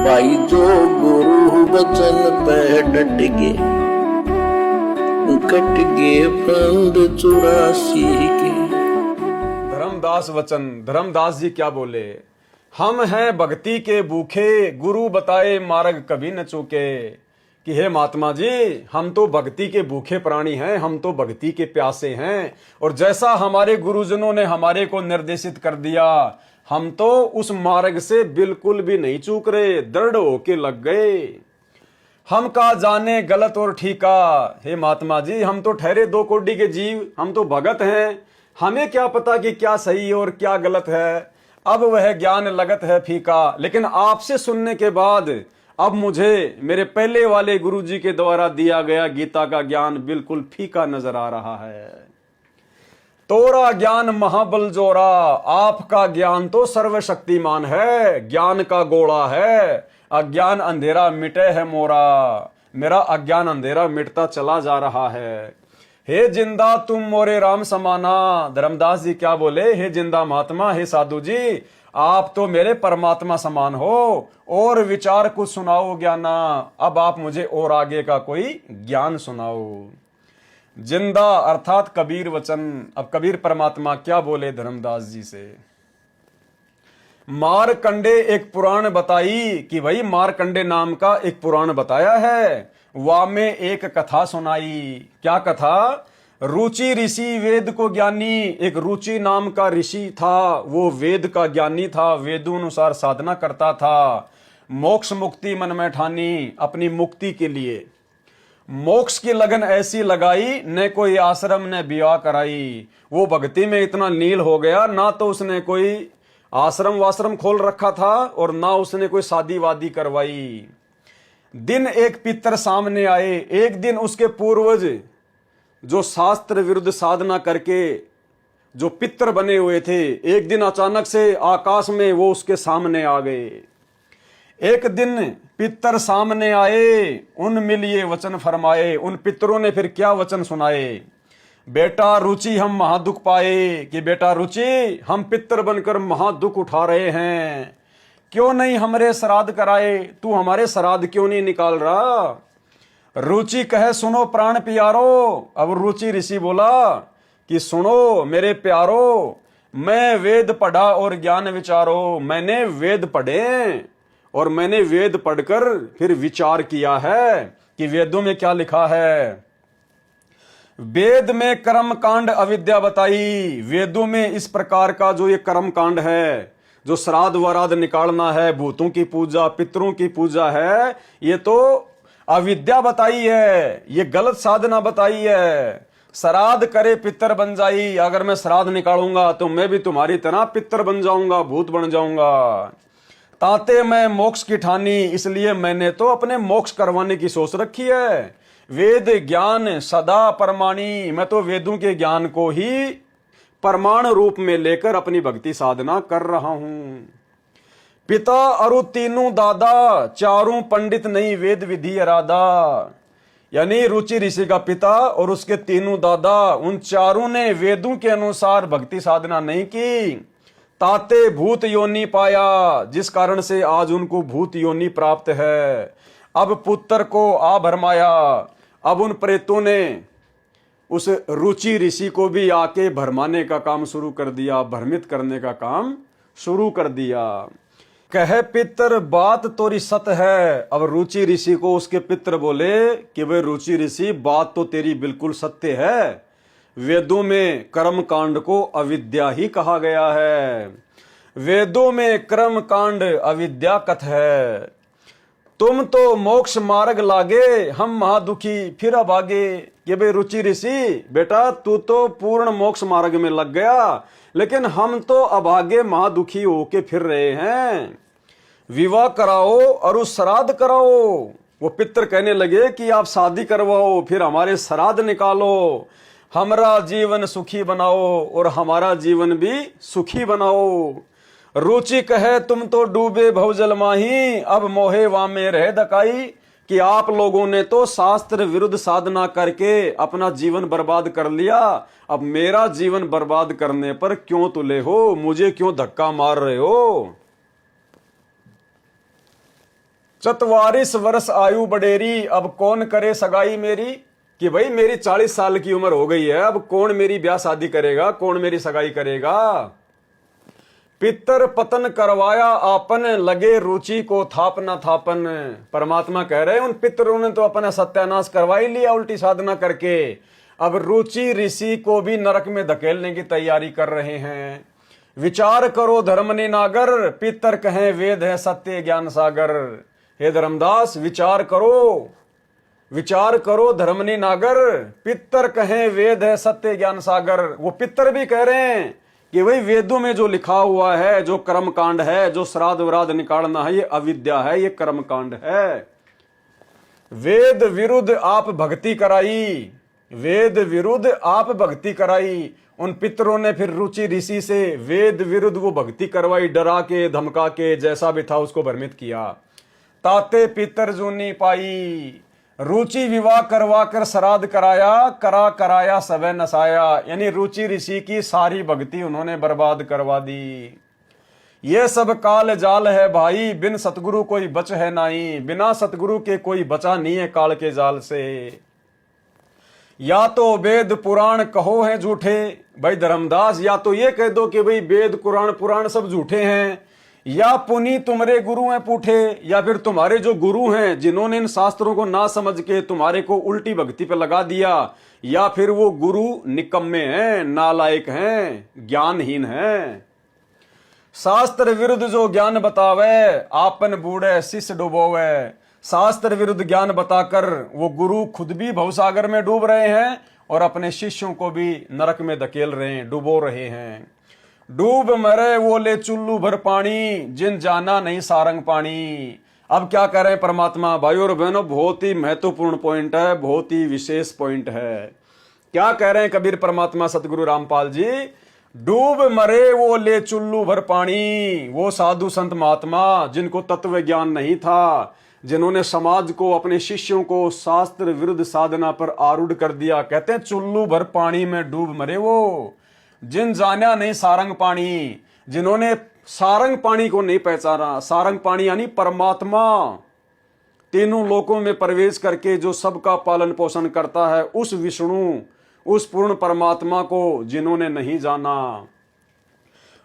भाई जो गुरु वचन पे डट गए, कट गए प्राण 84 के। धर्मदास वचन, धर्मदास जी क्या बोले? हम हैं भक्ति के भूखे, गुरु बताए मार्ग कभी न चूके। कि हे महात्मा जी, हम तो भक्ति के भूखे प्राणी हैं, हम तो भक्ति के प्यासे हैं, और जैसा हमारे गुरुजनों ने हमारे को निर्देशित कर दिया, हम तो उस मार्ग से बिल्कुल भी नहीं चूक रहे, दृढ़ होके लग गए। हम का जाने गलत और ठीका। हे महात्मा जी, हम तो ठहरे दो कोड़ी के जीव, हम तो भगत हैं, हमें क्या पता कि क्या सही और क्या गलत है। अब वह ज्ञान लगत है फीका, लेकिन आपसे सुनने के बाद अब मुझे मेरे पहले वाले गुरुजी के द्वारा दिया गया गीता का ज्ञान बिल्कुल फीका नजर आ रहा है। तोरा ज्ञान महाबल जोरा, आपका ज्ञान तो सर्वशक्तिमान है, ज्ञान का गोला है, अज्ञान अंधेरा मिटे है मोरा। मेरा अज्ञान अंधेरा मिटता चला जा रहा है। हे जिंदा तुम मोरे राम समाना। धर्मदास जी क्या बोले? हे जिंदा महात्मा, हे साधु जी, आप तो मेरे परमात्मा समान हो, और विचार कुछ सुनाओ ज्ञाना। अब आप मुझे और आगे का कोई ज्ञान सुनाओ। जिंदा अर्थात कबीर वचन। अब कबीर परमात्मा क्या बोले धर्मदास जी से? मारकंडे एक पुराण बताई, कि भाई मारकंडे नाम का एक पुराण बताया है, वा में एक कथा सुनाई। क्या कथा? रुचि ऋषि वेद को ज्ञानी। एक रुचि नाम का ऋषि था, वो वेद का ज्ञानी था, वेदोनुसार साधना करता था, मोक्ष मुक्ति मन में ठानी, अपनी मुक्ति के लिए मोक्ष की लगन ऐसी लगाई, न कोई आश्रम ने विवाह कराई। वो भक्ति में इतना लीन हो गया, ना तो उसने कोई आश्रम वाश्रम खोल रखा था, और ना उसने कोई शादी वादी करवाई। दिन एक पितर सामने आए। एक दिन उसके पूर्वज जो शास्त्र विरुद्ध साधना करके जो पितर बने हुए थे, एक दिन अचानक से आकाश में वो उसके सामने आ गए। एक दिन पितर सामने आए, उन मिलिए वचन फरमाए। उन पितरों ने फिर क्या वचन सुनाए? बेटा रुचि हम महादुख पाए, कि बेटा रुचि, हम पितर बनकर महादुख उठा रहे हैं, क्यों नहीं हमारे श्राद्ध कराए? तू हमारे श्राद्ध क्यों नहीं निकाल रहा? रुचि कहे सुनो प्राण प्यारो। अब रुचि ऋषि बोला कि सुनो मेरे प्यारो, मैं वेद पढ़ा और ज्ञान विचारो। मैंने वेद पढ़े और मैंने वेद पढ़कर फिर विचार किया है कि वेदों में क्या लिखा है। वेद में कर्म कांड अविद्या बताई। वेदों में इस प्रकार का जो ये कर्म कांड है, जो श्राद्ध वराद्ध निकालना है, भूतों की पूजा, पितरों की पूजा है, ये तो अविद्या बताई है, ये गलत साधना बताई है। श्राद्ध करे पितर बन जाई। अगर मैं श्राद्ध निकालूंगा तो मैं भी तुम्हारी तरह पितर बन जाऊंगा, भूत बन जाऊंगा। ताते मैं मोक्ष की ठानी, इसलिए मैंने तो अपने मोक्ष करवाने की सोच रखी है। वेद ज्ञान सदा परमाणी, मैं तो वेदों के ज्ञान को ही परमाण रूप में लेकर अपनी भक्ति साधना कर रहा हूं। पिता अरु तीनों दादा, चारों पंडित नहीं वेद विधि अरादा। यानी रुचि ऋषि का पिता और उसके तीनों दादा, उन चारों ने वेदों के अनुसार भक्ति साधना नहीं की। ताते भूत योनि पाया, जिस कारण से आज उनको भूत योनि प्राप्त है। अब पुत्र को आ भरमाया। अब उन प्रेतों ने उस रुचि ऋषि को भी आके भरमाने का काम शुरू कर दिया, भ्रमित करने का काम शुरू कर दिया। कहे पितर बात तोरी सत है। अब रुचि ऋषि को उसके पितर बोले कि वे रुचि ऋषि, बात तो तेरी बिल्कुल सत्य है। वेदों में कर्म कांड को अविद्या ही कहा गया है। वेदों में कर्म कांड अविद्या कथ है। तुम तो मोक्ष मार्ग लागे, हम महादुखी फिर अब आगे। कि बे रुचि ऋषि, बेटा तू तो पूर्ण मोक्ष मार्ग में लग गया, लेकिन हम तो अब आगे महादुखी होके फिर रहे हैं। विवाह कराओ और श्राद्ध कराओ। वो पितर कहने लगे कि आप शादी करवाओ, फिर हमारे श्राद्ध निकालो, हमारा जीवन सुखी बनाओ और हमारा जीवन भी सुखी बनाओ। रुचि कहे तुम तो डूबे भवजल माही, अब मोहे वामे रह दकाई। कि आप लोगों ने तो शास्त्र विरुद्ध साधना करके अपना जीवन बर्बाद कर लिया, अब मेरा जीवन बर्बाद करने पर क्यों तुले हो? मुझे क्यों धक्का मार रहे हो? 44 वर्ष आयु बडेरी, अब कौन करे सगाई मेरी। कि भाई मेरी 40 साल की उम्र हो गई है, अब कौन मेरी ब्याह शादी करेगा, कौन मेरी सगाई करेगा। पितर पतन करवाया आपन, लगे रुचि को थापना थापन। परमात्मा कह रहे हैं उन पितरों ने तो अपना सत्यानाश करवा ही लिया उल्टी साधना करके, अब रुचि ऋषि को भी नरक में धकेलने की तैयारी कर रहे हैं। विचार करो धर्म ने नागर, पितर कहें वेद है सत्य ज्ञान सागर। हे धर्मदास विचार करो, विचार करो धर्म ने नागर, पितर कहें वेद है सत्य ज्ञान सागर। वो पितर भी कह रहे हैं कि भाई वेदों में जो लिखा हुआ है, जो कर्म कांड है, जो श्राद्ध वराद्ध निकालना है, ये अविद्या है, ये कर्म कांड है। वेद विरुद्ध आप भक्ति कराई, वेद विरुद्ध आप भक्ति कराई। उन पितरों ने फिर रुचि ऋषि से वेद विरुद्ध वो भक्ति करवाई, डरा के धमका के, जैसा भी था उसको भ्रमित किया। ताते पितर जूनी पाई, रुचि विवाह करवा कर श्राद्ध कराया, कराया सबे नसाया। यानी रुचि ऋषि की सारी भक्ति उन्होंने बर्बाद करवा दी। ये सब काल जाल है भाई, बिन सतगुरु कोई बच है नहीं। बिना सतगुरु के कोई बचा नहीं है काल के जाल से। या तो वेद पुराण कहो हैं झूठे, भाई धर्मदास या तो ये कह दो कि भाई वेद पुराण सब झूठे हैं, या पुनी तुम्हारे गुरु हैं पूठे, या फिर तुम्हारे जो गुरु हैं जिन्होंने इन शास्त्रों को ना समझ के तुम्हारे को उल्टी भक्ति पे लगा दिया, या फिर वो गुरु निकम्मे हैं, नालायक हैं, ज्ञानहीन हैं। शास्त्र विरुद्ध जो ज्ञान बतावे, आपन बूढ़े शिष्य डुबोवे। शास्त्र विरुद्ध ज्ञान बताकर वो गुरु खुद भी भवसागर में डूब रहे हैं और अपने शिष्यों को भी नरक में धकेल रहे हैं, डुबो रहे हैं। डूब मरे वो ले चुल्लू भर पानी, जिन जाना नहीं सारंग पानी। अब क्या कर रहे हैं परमात्मा। भाइयों और बहनों, बहुत ही महत्वपूर्ण पॉइंट है, बहुत ही विशेष पॉइंट है। क्या कह रहे हैं कबीर परमात्मा सतगुरु रामपाल जी। डूब मरे वो ले चुल्लू भर पानी, वो साधु संत महात्मा जिनको तत्व ज्ञान नहीं था, जिन्होंने समाज को, अपने शिष्यों को शास्त्र विरुद्ध साधना पर आरूढ़ कर दिया, कहते हैं चुल्लू भर पानी में डूब मरे वो। जिन जाना नहीं सारंग पानी, जिन्होंने सारंग पानी को नहीं पहचाना। सारंग पानी यानी परमात्मा, तीनों लोकों में प्रवेश करके जो सबका पालन पोषण करता है, उस विष्णु, उस पूर्ण परमात्मा को जिन्होंने नहीं जाना।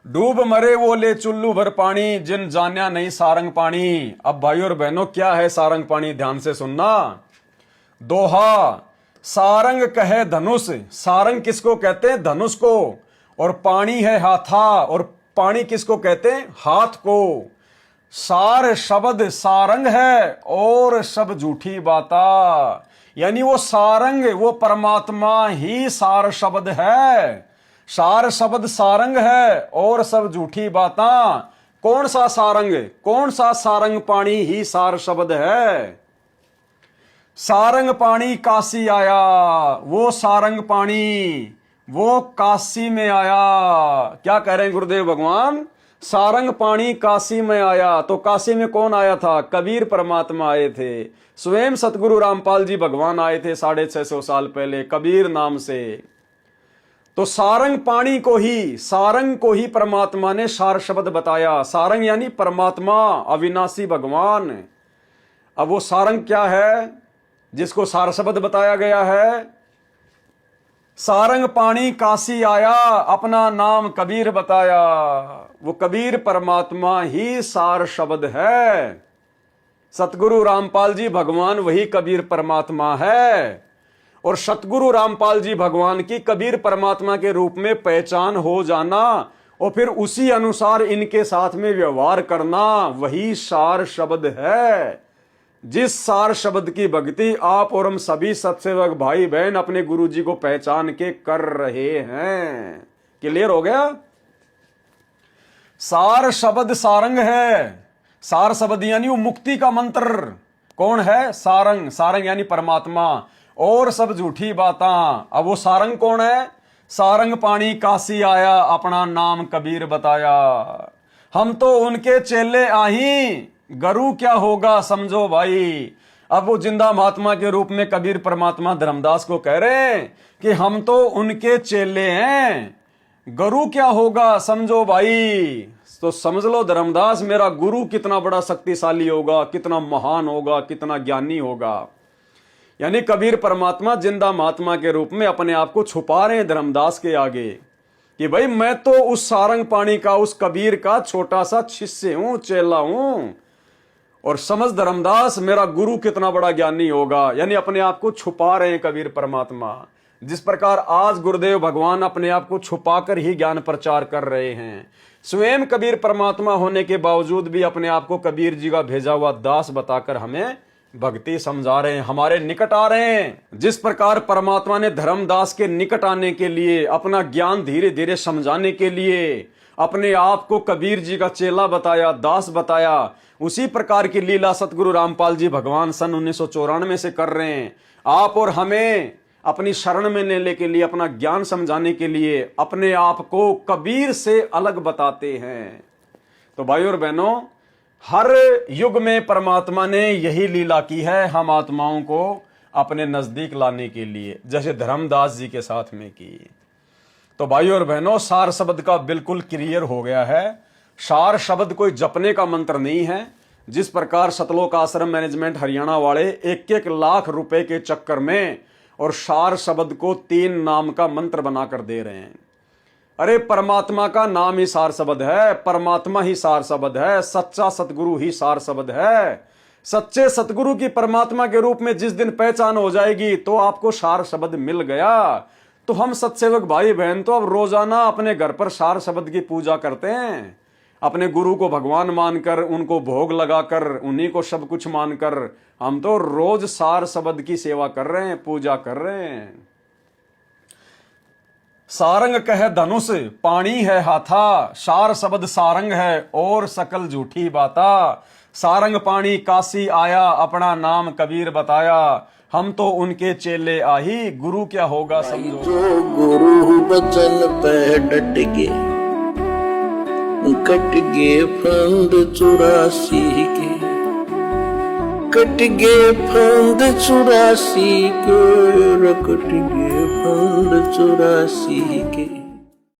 डूब मरे वो ले चुल्लू भर पानी, जिन जाना नहीं सारंग पानी। अब भाइयों और बहनों, क्या है सारंग पानी, ध्यान से सुनना। दोहा, सारंग कहे धनुष। सारंग किसको कहते हैं? धनुष को। और पानी है हाथा, और पानी किसको कहते हैं? हाथ को। सार शब्द सारंग है और सब झूठी बाता। यानी वो सारंग, वो परमात्मा ही सार शब्द है। सार शब्द सारंग है और सब झूठी बाता। कौन सा सारंग? कौन सा सारंग पानी ही सार शब्द है। सारंग पानी काशी आया, वो सारंग पानी वो काशी में आया। क्या कह रहे हैं गुरुदेव भगवान? सारंग पानी काशी में आया। तो काशी में कौन आया था? कबीर परमात्मा आए थे। स्वयं सतगुरु रामपाल जी भगवान आए थे 650 साल पहले कबीर नाम से। तो सारंग पानी को ही, सारंग को ही परमात्मा ने सार शब्द बताया। सारंग यानी परमात्मा, अविनाशी भगवान। अब वो सारंग क्या है जिसको सार शब्द बताया गया है? सारंग पानी काशी आया, अपना नाम कबीर बताया। वो कबीर परमात्मा ही सार शब्द है। सतगुरु रामपाल जी भगवान वही कबीर परमात्मा है। और सतगुरु रामपाल जी भगवान की कबीर परमात्मा के रूप में पहचान हो जाना और फिर उसी अनुसार इनके साथ में व्यवहार करना, वही सार शब्द है। जिस सार शब्द की भक्ति आप और हम सभी सत्सेवक भाई बहन अपने गुरु जी को पहचान के कर रहे हैं। क्लियर हो गया? सार शब्द सारंग है। सार शब्द यानी वो मुक्ति का मंत्र। कौन है? सारंग। सारंग यानी परमात्मा। और सब झूठी बातां। अब वो सारंग कौन है? सारंग पानी काशी आया, अपना नाम कबीर बताया। हम तो उनके चेले आही, गरु क्या होगा समझो भाई। अब वो जिंदा महात्मा के रूप में कबीर परमात्मा धर्मदास को कह रहे हैं कि हम तो उनके चेले हैं, गुरु क्या होगा समझो भाई, तो समझ लो धर्मदास मेरा गुरु कितना बड़ा शक्तिशाली होगा, कितना महान होगा, कितना ज्ञानी होगा। यानी कबीर परमात्मा जिंदा महात्मा के रूप में अपने आप को छुपा रहे हैं धर्मदास के आगे कि भाई मैं तो उस सारंग पाणी का, उस कबीर का छोटा सा शिष्य हूं, चेला हूं। और समझ धर्मदास मेरा गुरु कितना बड़ा ज्ञानी होगा। यानी अपने आप को छुपा रहे हैं कबीर परमात्मा। जिस प्रकार आज गुरुदेव भगवान अपने आप को छुपाकर ही ज्ञान प्रचार कर रहे हैं, स्वयं कबीर परमात्मा होने के बावजूद भी अपने आप को कबीर जी का भेजा हुआ दास बताकर हमें भक्ति समझा रहे हैं, हमारे निकट आ रहे हैं। जिस प्रकार परमात्मा ने धर्मदास के निकट आने के लिए, अपना ज्ञान धीरे धीरे समझाने के लिए अपने आप को कबीर जी का चेला बताया, दास बताया, उसी प्रकार की लीला सतगुरु रामपाल जी भगवान सन 1994 से कर रहे हैं। आप और हमें अपनी शरण में लेने के लिए, अपना ज्ञान समझाने के लिए अपने आप को कबीर से अलग बताते हैं। तो भाई और बहनों, हर युग में परमात्मा ने यही लीला की है हम आत्माओं को अपने नजदीक लाने के लिए, जैसे धर्मदास जी के साथ में की। तो भाई और बहनों, सार शब्द का बिल्कुल क्लियर हो गया है। सार शब्द कोई जपने का मंत्र नहीं है। जिस प्रकार सतलोक आश्रम मैनेजमेंट हरियाणा वाले 1-1 लाख रुपए के चक्कर में और सार शब्द को 3 नाम का मंत्र बनाकर दे रहे हैं। अरे परमात्मा का नाम ही सार शब्द है, परमात्मा ही सार शब्द है, सच्चा सतगुरु ही सार शब्द है। सच्चे सतगुरु की परमात्मा के रूप में जिस दिन पहचान हो जाएगी तो आपको सार शब्द मिल गया। तो हम सत्सेवक भाई बहन तो अब रोजाना अपने घर पर सार शब्द की पूजा करते हैं, अपने गुरु को भगवान मानकर, उनको भोग लगाकर, उन्हीं को सब कुछ मानकर हम तो रोज सार शब्द की सेवा कर रहे हैं, पूजा कर रहे हैं। सारंग कह धनुष पाणी है हाथा, सार शब्द सारंग है और सकल झूठी बाता। सारंग पाणी काशी आया, अपना नाम कबीर बताया, हम तो उनके चेले आही, गुरु क्या होगा समझो। जो गुरु बचन पे डट के, कट गए फंद 84 के, कट गए फंद 84 के, कट गए फंद 84 के।